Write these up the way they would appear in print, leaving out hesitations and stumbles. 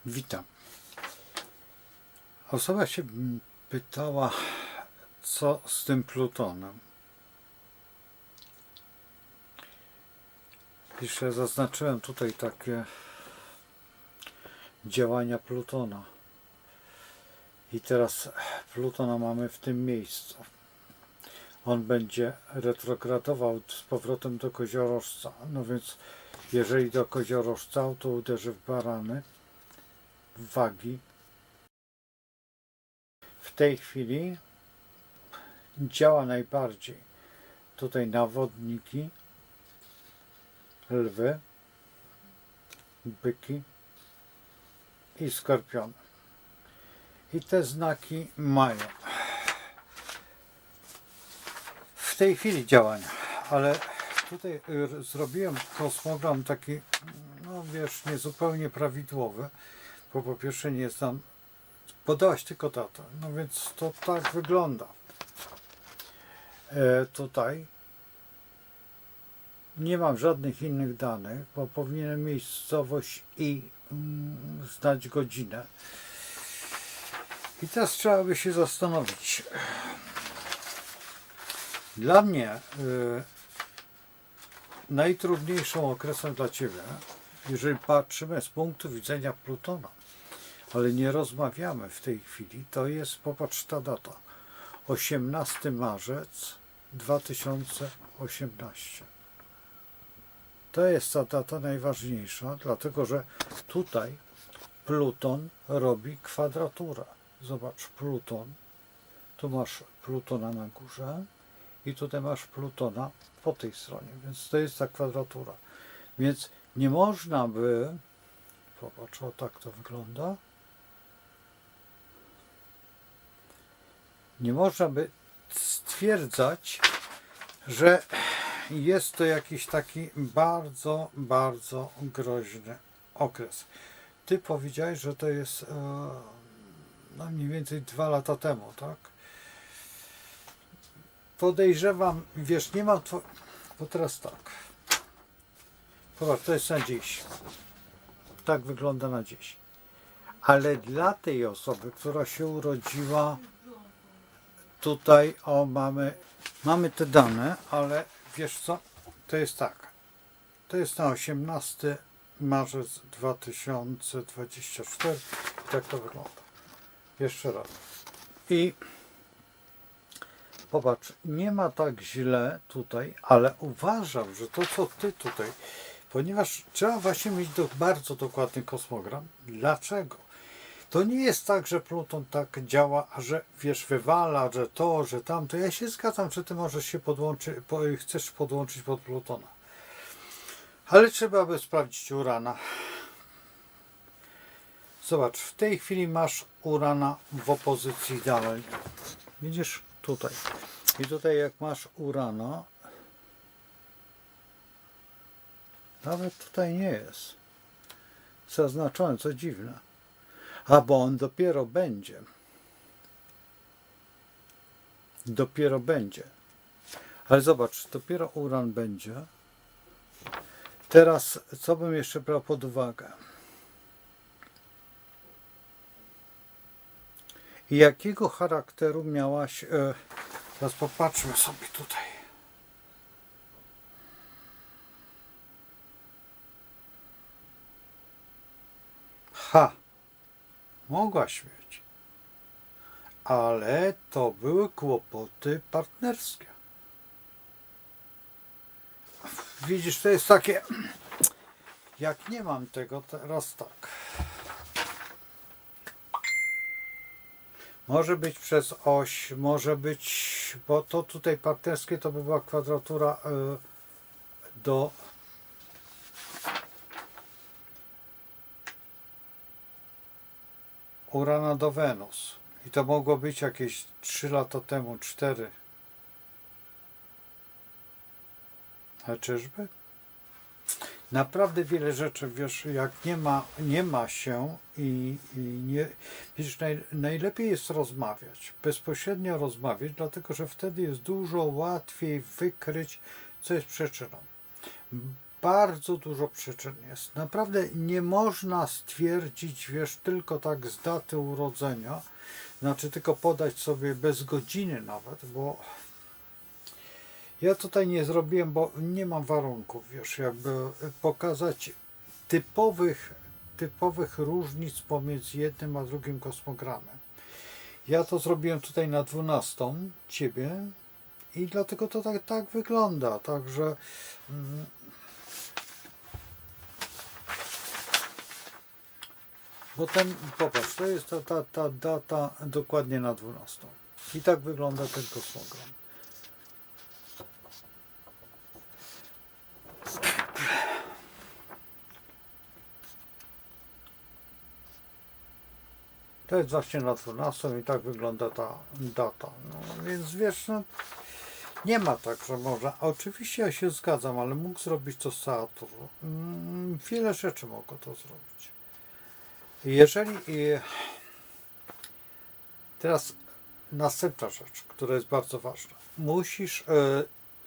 Witam. Osoba się pytała, co z tym Plutonem. Piszę, zaznaczyłem tutaj takie działania Plutona. I teraz Plutona mamy w tym miejscu. On będzie retrogradował z powrotem do Koziorożca. No więc jeżeli do Koziorożca, to uderzy w Barany, w Wagi. W tej chwili działa najbardziej tutaj na Wodniki, Lwy, Byki i Skorpiony. I te znaki mają w tej chwili działania, ale tutaj zrobiłem kosmogram taki, no wiesz, niezupełnie prawidłowy, bo po pierwsze nie znam, podałaś tylko datę, no więc to tak wygląda. Tutaj nie mam żadnych innych danych, bo powinienem miejscowość i znać godzinę. I teraz trzeba by się zastanowić. Dla mnie najtrudniejszym okresem dla Ciebie, jeżeli patrzymy z punktu widzenia Plutona, ale nie rozmawiamy w tej chwili, to jest, popatrz ta data, 18 marzec 2018. To jest ta data najważniejsza, dlatego że tutaj Pluton robi kwadraturę. Zobacz, Pluton, tu masz Plutona na górze i tutaj masz Plutona po tej stronie, więc to jest ta kwadratura. Więc nie można by, popatrz, o tak to wygląda, nie można by stwierdzać, że jest to jakiś taki bardzo, bardzo groźny okres. Ty powiedziałeś, że to jest no mniej więcej 2 lata temu, tak? Podejrzewam, wiesz, nie mam, bo teraz tak. Popatrz, to jest na dziś. Tak wygląda na dziś. Ale dla tej osoby, która się urodziła tutaj, o, mamy te dane, ale wiesz co, to jest tak. To jest na 18 marzec 2024 i tak to wygląda. Jeszcze raz. I popatrz, nie ma tak źle tutaj, ale uważam, że to co ty tutaj, ponieważ trzeba właśnie mieć bardzo dokładny kosmogram. Dlaczego? To nie jest tak, że Pluton tak działa, że wiesz, wywala, że to, że tamto. Ja się zgadzam, że ty możesz się podłączyć, chcesz podłączyć pod Plutona. Ale trzeba by sprawdzić Urana. Zobacz, w tej chwili masz Urana w opozycji dalej. Widzisz? Tutaj. I tutaj jak masz Urana, nawet tutaj nie jest zaznaczone, co dziwne. A bo on dopiero będzie. Dopiero będzie. Ale zobacz, dopiero Uran będzie. Teraz, co bym jeszcze brał pod uwagę? I jakiego charakteru miałaś... teraz popatrzmy sobie tutaj. Mogłaś mieć. Ale to były kłopoty partnerskie. Widzisz, to jest takie... Jak nie mam tego, teraz tak. Może być przez oś, może być, bo to tutaj partnerskie to by była kwadratura do Urana do Wenus. I to mogło być jakieś 3 lata temu, 4. A czyżby? Naprawdę wiele rzeczy, wiesz, jak nie ma się i nie, wiesz, najlepiej jest rozmawiać, bezpośrednio rozmawiać, dlatego że wtedy jest dużo łatwiej wykryć, co jest przyczyną. bardzo dużo przyczyn jest. Naprawdę nie można stwierdzić, wiesz, tylko tak z daty urodzenia, znaczy tylko podać sobie bez godziny nawet, bo ja tutaj nie zrobiłem, bo nie mam warunków, wiesz, jakby pokazać typowych różnic pomiędzy jednym a drugim kosmogramem. Ja to zrobiłem tutaj na 12 ciebie i dlatego to tak wygląda, także bo ten, popatrz, to jest ta data dokładnie na 12. I tak wygląda ten kosmogram. To jest właśnie na 12 i tak wygląda ta data. No, więc wiesz, no, nie ma tak, że można. Oczywiście ja się zgadzam, ale mógł zrobić to Saturn. Wiele rzeczy mogło to zrobić. Jeżeli teraz następna rzecz, która jest bardzo ważna. Musisz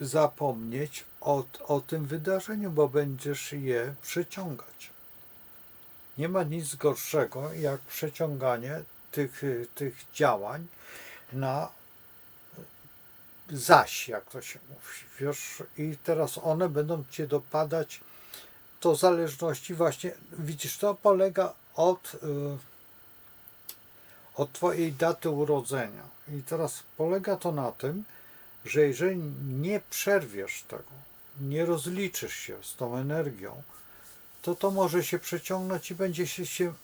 zapomnieć o tym wydarzeniu, bo będziesz je przyciągać. Nie ma nic gorszego jak przeciąganie tych działań na zaś, jak to się mówi. Wiesz, i teraz one będą cię dopadać. To w zależności właśnie, widzisz, to polega od twojej daty urodzenia. I teraz polega to na tym, że jeżeli nie przerwiesz tego, nie rozliczysz się z tą energią, to może się przeciągnąć i będzie się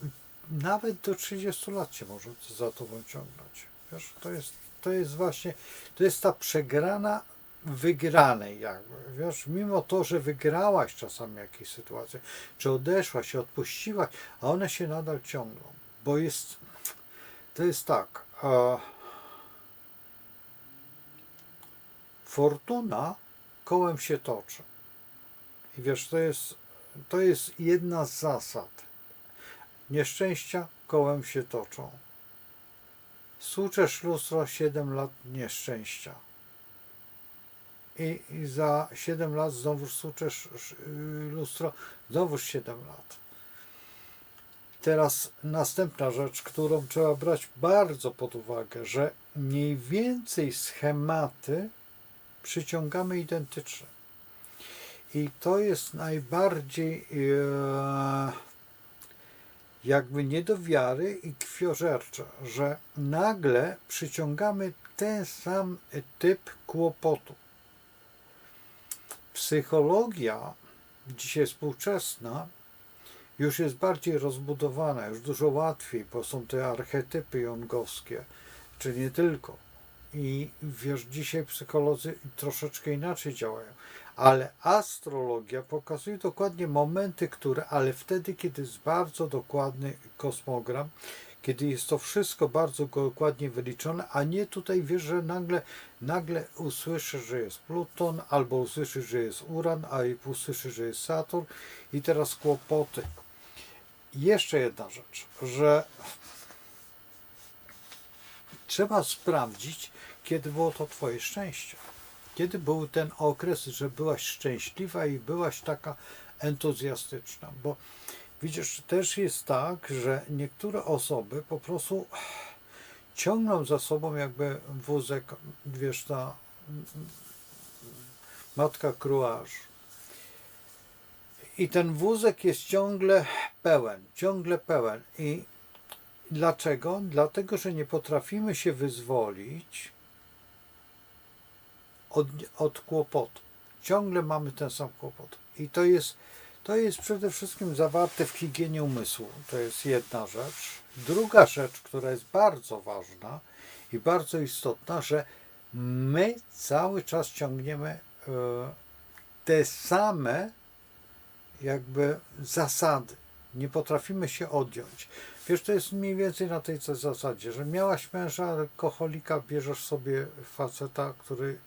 nawet do 30 lat się może za tobą ciągnąć. Wiesz, to jest właśnie, to jest ta przegrana wygranej jakby, wiesz, mimo to, że wygrałaś czasami jakieś sytuacje, czy odeszłaś, odpuściłaś, a one się nadal ciągną, bo to jest tak, fortuna kołem się toczy i wiesz, to jest jedna z zasad. Nieszczęścia kołem się toczą. Stłuczesz lustro, 7 lat nieszczęścia. I za 7 lat znowu stłuczesz lustro, znowu 7 lat. Teraz następna rzecz, którą trzeba brać bardzo pod uwagę, że mniej więcej schematy przyciągamy identyczne. I to jest najbardziej jakby nie do wiary i krwiożercze, że nagle przyciągamy ten sam typ kłopotu. Psychologia dzisiaj współczesna już jest bardziej rozbudowana, już dużo łatwiej, bo są te archetypy jungowskie, czy nie tylko. I wiesz, dzisiaj psycholodzy troszeczkę inaczej działają. Ale astrologia pokazuje dokładnie momenty, ale wtedy, kiedy jest bardzo dokładny kosmogram, kiedy jest to wszystko bardzo dokładnie wyliczone, a nie tutaj wiesz, że nagle usłyszysz, że jest Pluton, albo usłyszysz, że jest Uran, a usłyszysz, że jest Saturn i teraz kłopoty. Jeszcze jedna rzecz, że trzeba sprawdzić, kiedy było to twoje szczęście. Kiedy był ten okres, że byłaś szczęśliwa i byłaś taka entuzjastyczna, bo widzisz, też jest tak, że niektóre osoby po prostu ciągną za sobą jakby wózek, wiesz, ta matka kruaż. I ten wózek jest ciągle pełen. I dlaczego? Dlatego, że nie potrafimy się wyzwolić od kłopotu. Ciągle mamy ten sam kłopot. I to jest przede wszystkim zawarte w higienie umysłu. To jest jedna rzecz. Druga rzecz, która jest bardzo ważna i bardzo istotna, że my cały czas ciągniemy te same jakby zasady. Nie potrafimy się odjąć. Wiesz, to jest mniej więcej na tej zasadzie, że miałaś męża alkoholika, bierzesz sobie faceta, który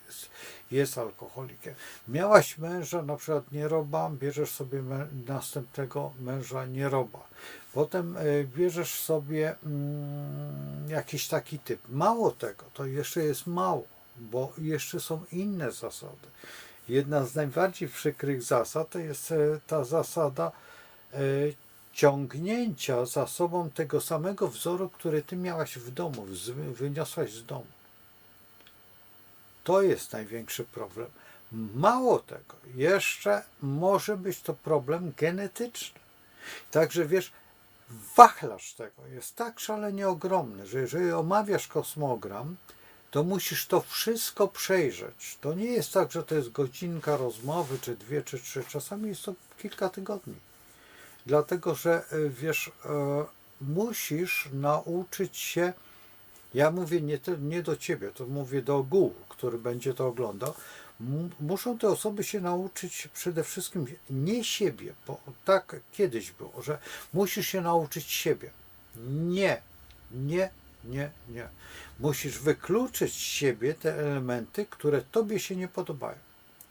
jest alkoholikiem. Miałaś męża, na przykład nieroba, bierzesz sobie następnego męża nieroba. Potem bierzesz sobie jakiś taki typ. Mało tego, to jeszcze jest mało, bo jeszcze są inne zasady. jedna z najbardziej przykrych zasad to jest ta zasada ciągnięcia za sobą tego samego wzoru, który ty miałaś w domu, wyniosłaś z domu. To jest największy problem. Mało tego, jeszcze może być to problem genetyczny. Także wiesz, wachlarz tego jest tak szalenie ogromny, że jeżeli omawiasz kosmogram, to musisz to wszystko przejrzeć. To nie jest tak, że to jest godzinka rozmowy, czy 2, czy 3. Czasami jest to kilka tygodni. Dlatego, że wiesz, musisz nauczyć się, ja mówię nie do ciebie, to mówię do ogółu, który będzie to oglądał, muszą te osoby się nauczyć przede wszystkim nie siebie, bo tak kiedyś było, że musisz się nauczyć siebie. Nie. Musisz wykluczyć z siebie te elementy, które tobie się nie podobają.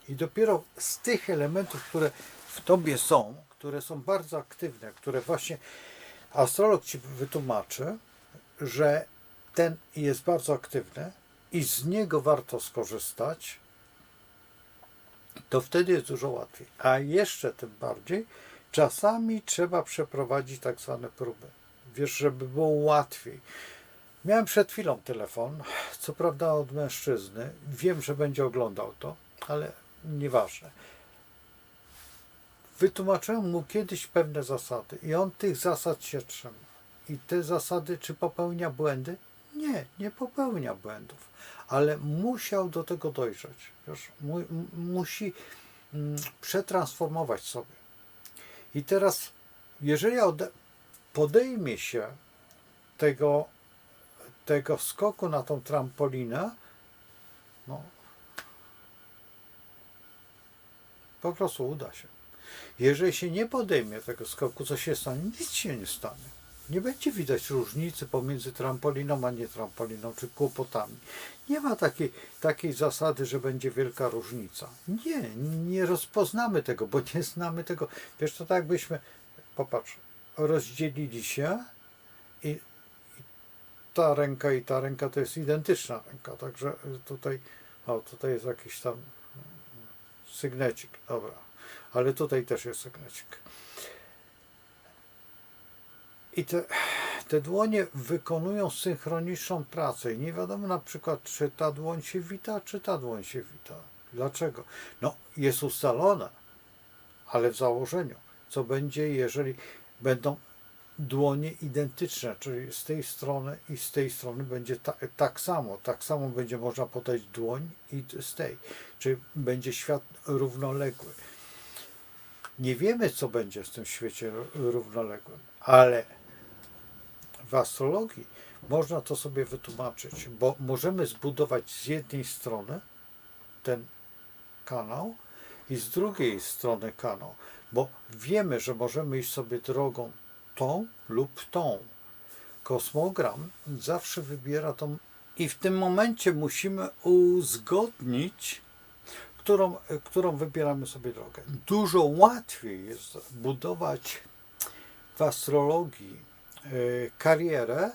I dopiero z tych elementów, które w tobie są, które są bardzo aktywne, które właśnie astrolog ci wytłumaczy, że ten jest bardzo aktywny i z niego warto skorzystać, to wtedy jest dużo łatwiej. A jeszcze tym bardziej, czasami trzeba przeprowadzić tak zwane próby. Wiesz, żeby było łatwiej. Miałem przed chwilą telefon, co prawda od mężczyzny. Wiem, że będzie oglądał to, ale nieważne. Wytłumaczyłem mu kiedyś pewne zasady i on tych zasad się trzyma. I te zasady, czy popełnia błędy? Nie popełnia błędów, ale musiał do tego dojrzeć. Wiesz, musi przetransformować sobie. I teraz, jeżeli podejmie się tego skoku na tą trampolinę, no, po prostu uda się. Jeżeli się nie podejmie tego skoku, co się stanie? Nic się nie stanie. Nie będzie widać różnicy pomiędzy trampoliną a nie trampoliną, czy kłopotami. Nie ma takiej zasady, że będzie wielka różnica. Nie rozpoznamy tego, bo nie znamy tego. Wiesz, to tak byśmy, popatrz, rozdzielili się i ta ręka to jest identyczna ręka, także tutaj jest jakiś tam sygnecik, dobra, ale tutaj też jest sygnecik. I te dłonie wykonują synchroniczną pracę i nie wiadomo na przykład, czy ta dłoń się wita, czy ta dłoń się wita. Dlaczego? No, jest ustalone, ale w założeniu, co będzie, jeżeli będą dłonie identyczne, czyli z tej strony i z tej strony będzie tak samo będzie można podać dłoń i z tej, czyli będzie świat równoległy. Nie wiemy, co będzie w tym świecie równoległym, ale w astrologii można to sobie wytłumaczyć, bo możemy zbudować z jednej strony ten kanał i z drugiej strony kanał, bo wiemy, że możemy iść sobie drogą tą lub tą. Kosmogram zawsze wybiera tą i w tym momencie musimy uzgodnić, którą wybieramy sobie drogę. Dużo łatwiej jest budować w astrologii karierę,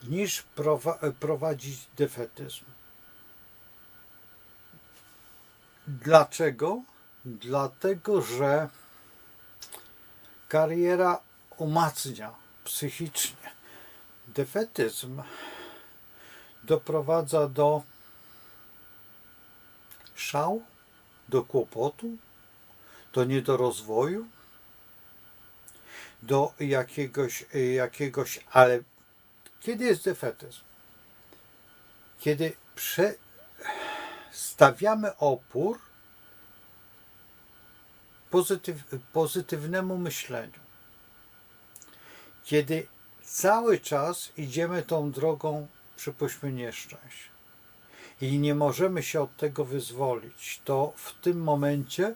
niż prowadzić defetyzm. Dlaczego? Dlatego, że kariera umacnia psychicznie. Defetyzm doprowadza do szału, do kłopotu, do niedorozwoju, do jakiegoś, ale kiedy jest defetyzm? Kiedy stawiamy opór pozytywnemu myśleniu. Kiedy cały czas idziemy tą drogą, przypuśćmy, nieszczęść i nie możemy się od tego wyzwolić, to w tym momencie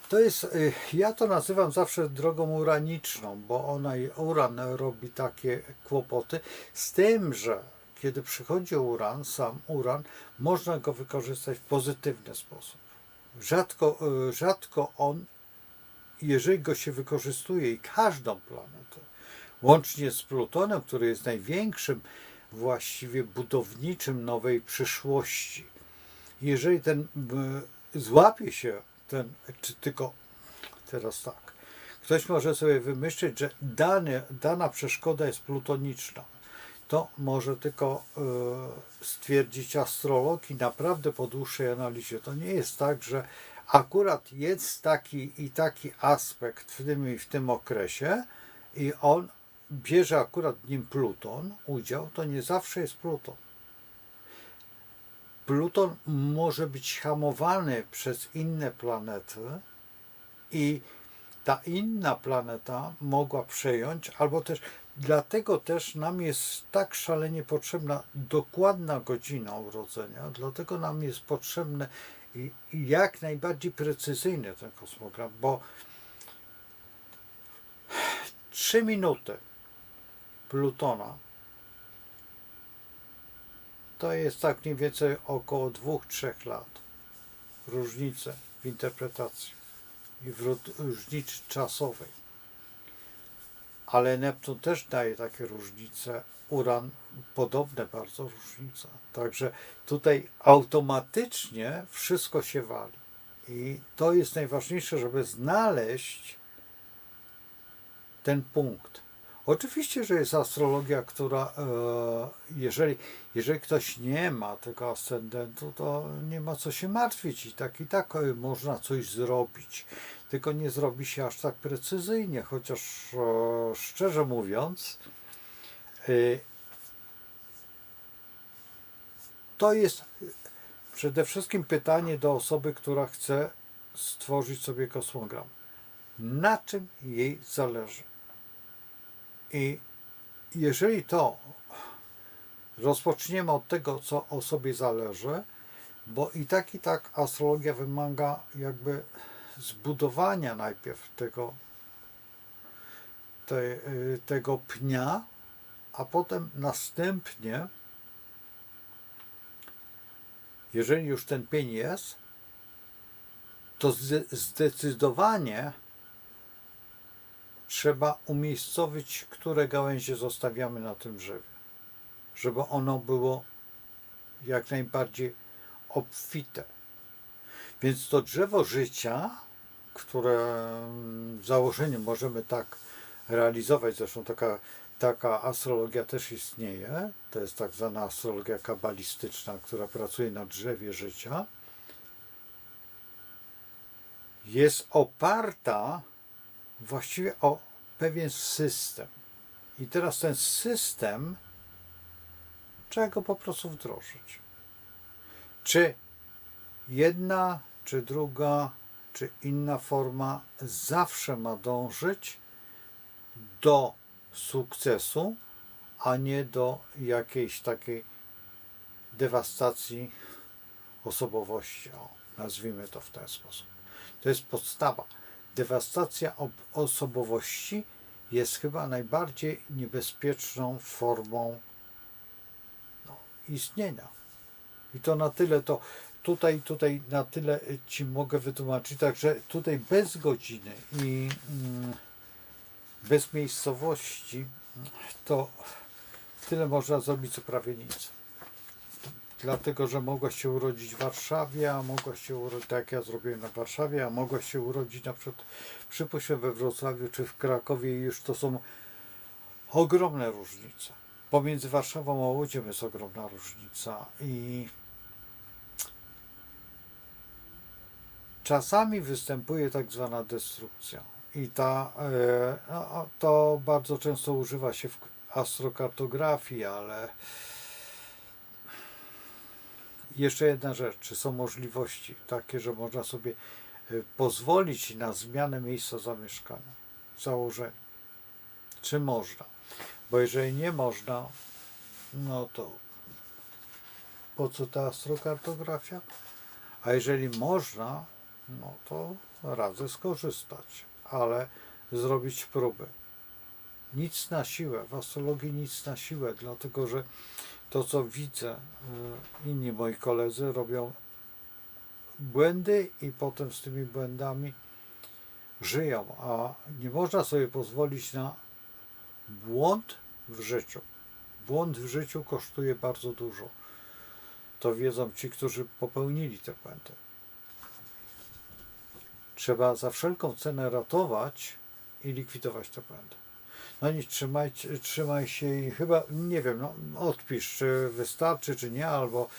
to jest, ja to nazywam zawsze drogą uraniczną, bo uran robi takie kłopoty, z tym, że kiedy przychodzi sam uran, można go wykorzystać w pozytywny sposób. Rzadko on, jeżeli go się wykorzystuje i każdą planetę, łącznie z Plutonem, który jest największym właściwie budowniczym nowej przyszłości. jeżeli złapie się ten, czy tylko teraz tak, ktoś może sobie wymyślić, że dana przeszkoda jest plutoniczna. To może tylko stwierdzić astrolog i naprawdę po dłuższej analizie. To nie jest tak, że akurat jest taki i taki aspekt w tym i w tym okresie i on bierze akurat w nim Pluton udział, to nie zawsze jest Pluton. Pluton może być hamowany przez inne planety i ta inna planeta mogła przejąć, albo też dlatego też nam jest tak szalenie potrzebna dokładna godzina urodzenia, dlatego nam jest potrzebny jak najbardziej precyzyjny ten kosmogram, bo 3 minuty Plutona to jest tak mniej więcej około 2-3 lat różnicy w interpretacji i w różnicy czasowej. Ale Neptun też daje takie różnice, Uran podobne bardzo różnice. Także tutaj automatycznie wszystko się wali. I to jest najważniejsze, żeby znaleźć ten punkt. Oczywiście, że jest astrologia, która jeżeli ktoś nie ma tego ascendentu, to nie ma co się martwić i tak można coś zrobić. Tylko nie zrobi się aż tak precyzyjnie, chociaż szczerze mówiąc, to jest przede wszystkim pytanie do osoby, która chce stworzyć sobie kosmogram. Na czym jej zależy? I jeżeli to rozpoczniemy od tego, co osobie zależy, bo i tak astrologia wymaga jakby zbudowania najpierw tego pnia, a potem następnie, jeżeli już ten pień jest, to zdecydowanie trzeba umiejscowić, które gałęzie zostawiamy na tym drzewie, żeby ono było jak najbardziej obfite. Więc to drzewo życia, które w założeniu możemy tak realizować, zresztą taka astrologia też istnieje, to jest tak zwana astrologia kabalistyczna, która pracuje na drzewie życia, jest oparta właściwie o pewien system. I teraz ten system trzeba go po prostu wdrożyć. Czy jedna, czy druga, czy inna forma zawsze ma dążyć do sukcesu, a nie do jakiejś takiej dewastacji osobowości. O, nazwijmy to w ten sposób. To jest podstawa. Dewastacja osobowości jest chyba najbardziej niebezpieczną formą istnienia. I to na tyle tutaj na tyle Ci mogę wytłumaczyć. Także tutaj bez godziny i bez miejscowości to tyle można zrobić, co prawie nic. Dlatego, że mogłaś się urodzić w Warszawie, a mogłaś się urodzić, tak jak ja zrobiłem na Warszawie, a mogłaś się urodzić na przykład, przypuśćmy, we Wrocławiu czy w Krakowie i już to są ogromne różnice. Pomiędzy Warszawą a Łodzią jest ogromna różnica i czasami występuje tak zwana destrukcja. I to bardzo często używa się w astrokartografii, ale jeszcze jedna rzecz, czy są możliwości takie, że można sobie pozwolić na zmianę miejsca zamieszkania, założenia? Czy można? Bo jeżeli nie można, no to po co ta astrokartografia? A jeżeli można, no to radzę skorzystać, ale zrobić próby. Nic na siłę, w astrologii nic na siłę, dlatego że to, co widzę, inni moi koledzy robią błędy i potem z tymi błędami żyją, a nie można sobie pozwolić na błąd w życiu. Błąd w życiu kosztuje bardzo dużo. To wiedzą ci, którzy popełnili te błędy. Trzeba za wszelką cenę ratować i likwidować te błędy. No nic, trzymaj się i chyba, nie wiem, no, odpisz, czy wystarczy, czy nie, albo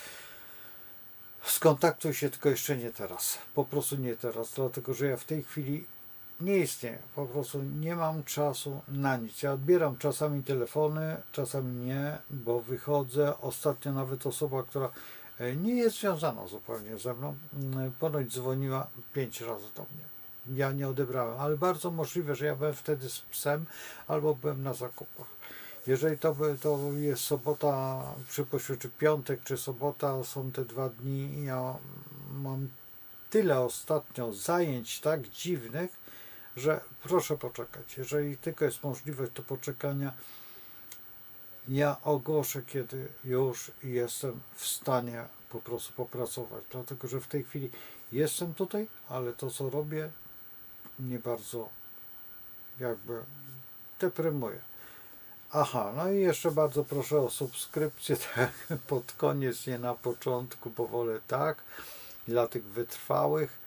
skontaktuj się, tylko jeszcze nie teraz. Po prostu nie teraz, dlatego że ja w tej chwili nie istnieję. Po prostu nie mam czasu na nic. Ja odbieram czasami telefony, czasami nie, bo wychodzę. Ostatnio nawet osoba, która nie jest związana zupełnie ze mną, ponoć dzwoniła 5 razy do mnie. Ja nie odebrałem, ale bardzo możliwe, że ja byłem wtedy z psem albo byłem na zakupach. Jeżeli to jest sobota, przypuśćmy, czy piątek, czy sobota, są te 2 dni, ja mam tyle ostatnio zajęć tak dziwnych, że proszę poczekać. Jeżeli tylko jest możliwość do poczekania, ja ogłoszę, kiedy już jestem w stanie po prostu popracować. Dlatego, że w tej chwili jestem tutaj, ale to, co robię, nie bardzo jakby deprymuje. Aha, no i jeszcze bardzo proszę o subskrypcję, tak pod koniec, nie na początku, bo wolę tak, dla tych wytrwałych,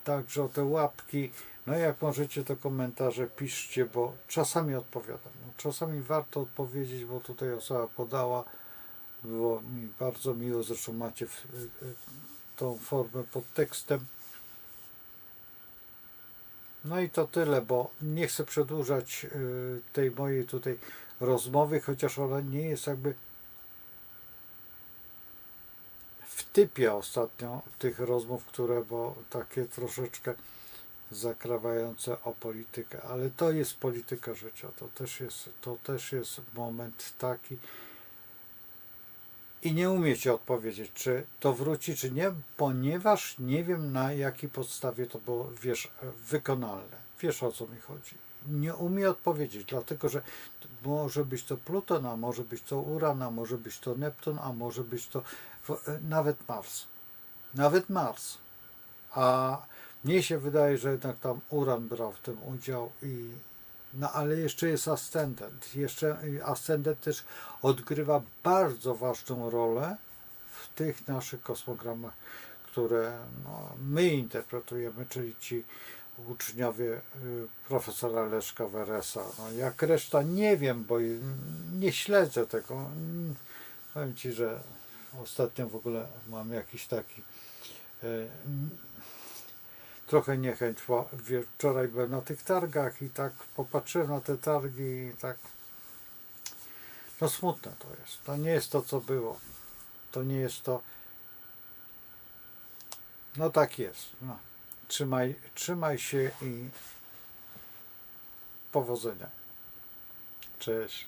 także o te łapki, no jak możecie, to komentarze piszcie, bo czasami odpowiadam, no, czasami warto odpowiedzieć, bo tutaj osoba podała, było mi bardzo miło, zresztą macie tą formę pod tekstem. No i to tyle, bo nie chcę przedłużać tej mojej tutaj rozmowy, chociaż ona nie jest jakby w typie ostatnio tych rozmów, które, bo takie troszeczkę zakrawające o politykę, ale to jest polityka życia, to też jest moment taki i nie umiecie odpowiedzieć, czy to wróci, czy nie, ponieważ nie wiem, na jakiej podstawie to było, wiesz, wykonalne. Wiesz, o co mi chodzi. Nie umiem odpowiedzieć, dlatego że może być to Pluton, a może być to Uran, a może być to Neptun, a może być to nawet Mars. Nawet Mars. A mnie się wydaje, że jednak tam Uran brał w tym udział no ale jeszcze jest ascendent. Jeszcze ascendent też odgrywa bardzo ważną rolę w tych naszych kosmogramach, które no, my interpretujemy, czyli ci uczniowie profesora Leszka Weresa. No, jak reszta nie wiem, bo nie śledzę tego. Powiem ci, że ostatnio w ogóle mam jakiś taki trochę niechęć, bo wczoraj byłem na tych targach i tak popatrzyłem na te targi i tak, no smutne to jest. To nie jest to, co było. To nie jest to. No tak jest. No. Trzymaj się i powodzenia. Cześć.